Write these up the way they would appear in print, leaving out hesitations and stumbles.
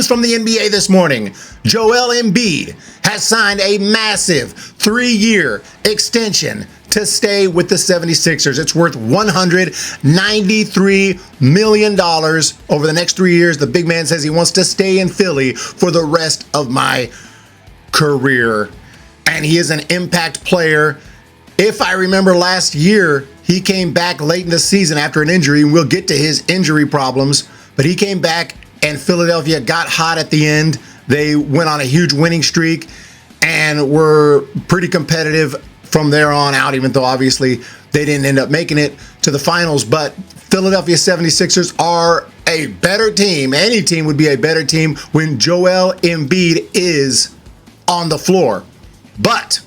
news from the NBA this morning. Joel Embiid has signed a massive 3-year extension to stay with the 76ers. It's worth $193 million over the next 3 years. The big man says he wants to stay in Philly for the rest of my career. And he is an impact player. If I remember last year, he came back late in the season after an injury, and we'll get to his injury problems, but he came back and Philadelphia got hot at the end. They went on a huge winning streak and were pretty competitive from there on out, even though obviously they didn't end up making it to the finals. But Philadelphia 76ers are a better team. Any team would be a better team when Joel Embiid is on the floor. But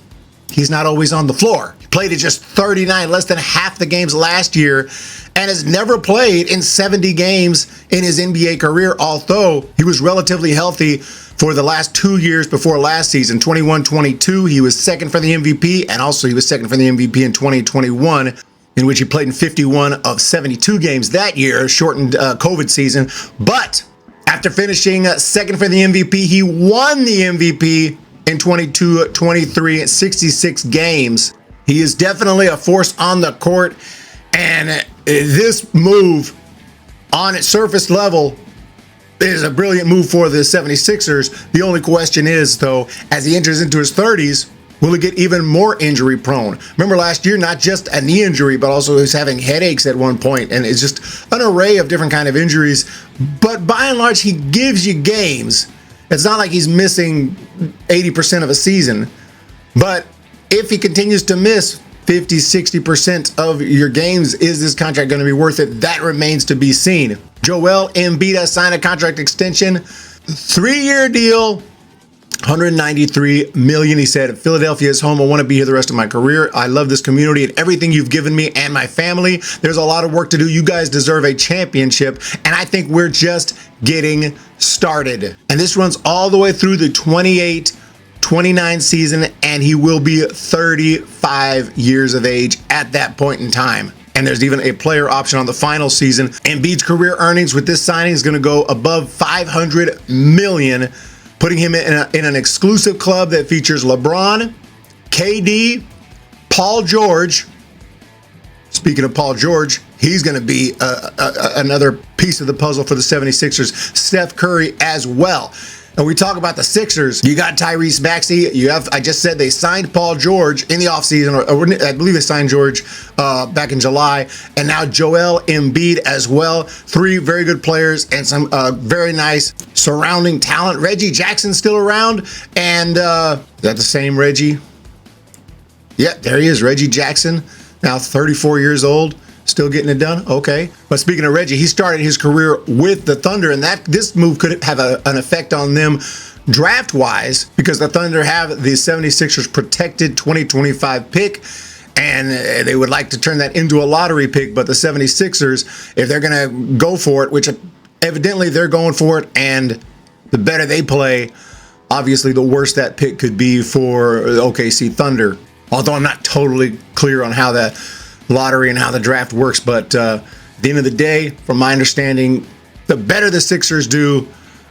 he's not always on the floor. He played in just 39, less than half the games last year, and has never played in 70 games in his NBA career, although he was relatively healthy for the last 2 years before last season. 21-22, he was second for the MVP, and also he was second for the MVP in 2021, in which he played in 51 of 72 games that year, shortened COVID season. But after finishing second for the MVP, he won the MVP in 22-23 66 games. He is definitely a force on the court, and this move on its surface level is a brilliant move for the 76ers. The only question is, though, as he enters into his 30s, will he get even more injury prone? Remember last year, not just a knee injury, but also he was having headaches at one point, and it's just an array of different kind of injuries. But by and large, he gives you games. It's not like he's missing 80% of a season, but if he continues to miss 50, 60% of your games, is this contract going to be worth it? That remains to be seen. Joel Embiid has signed a contract extension, 3-year deal, $193 million. He said, Philadelphia is home. I want to be here the rest of my career. I love this community and everything you've given me and my family. There's a lot of work to do. You guys deserve a championship, and I think we're just getting started. And this runs all the way through the 28-29 season, and he will be 35 years of age at that point in time. And there's even a player option on the final season. Embiid's career earnings with this signing is going to go above $500 million, putting him in an exclusive club that features LeBron, KD, Paul George. Speaking of Paul George, he's going to be another piece of the puzzle for the 76ers. Steph Curry as well. And we talk about the Sixers. You got Tyrese Maxey. I just said they signed Paul George in the offseason, or I believe they signed George back in July. And now Joel Embiid as well. 3 very good players and some very nice surrounding talent. Reggie Jackson still around. And is that the same Reggie? Yeah, there he is, Reggie Jackson. Now 34 years old. Still getting it done? Okay. But speaking of Reggie, he started his career with the Thunder, and this move could have an effect on them draft-wise, because the Thunder have the 76ers protected 2025 pick, and they would like to turn that into a lottery pick. But the 76ers, if they're going to go for it, which evidently they're going for it, and the better they play, obviously the worse that pick could be for OKC Thunder. Although I'm not totally clear on how that lottery and how the draft works, but at the end of the day, from my understanding, the better the Sixers do,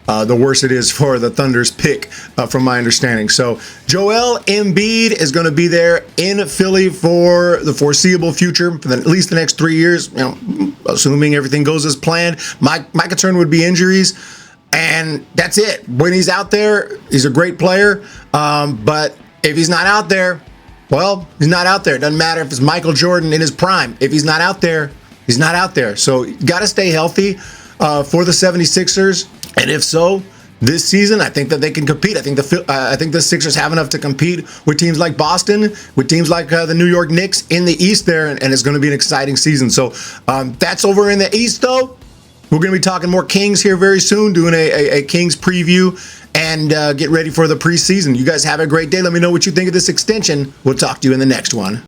the worse it is for the Thunder's pick, from my understanding. So Joel Embiid is going to be there in Philly for the foreseeable future, for at least the next 3 years, assuming everything goes as planned. My concern would be injuries, and that's it. When he's out there, he's a great player, but if he's not out there, well, he's not out there. It doesn't matter if it's Michael Jordan in his prime. If he's not out there, he's not out there. So you got to stay healthy for the 76ers. And if so, this season, I think that they can compete. I think the Sixers have enough to compete with teams like Boston, with teams like the New York Knicks in the East there, and it's going to be an exciting season. So that's over in the East, though. We're going to be talking more Kings here very soon, doing a Kings preview, and get ready for the preseason. You guys have a great day. Let me know what you think of this extension. We'll talk to you in the next one.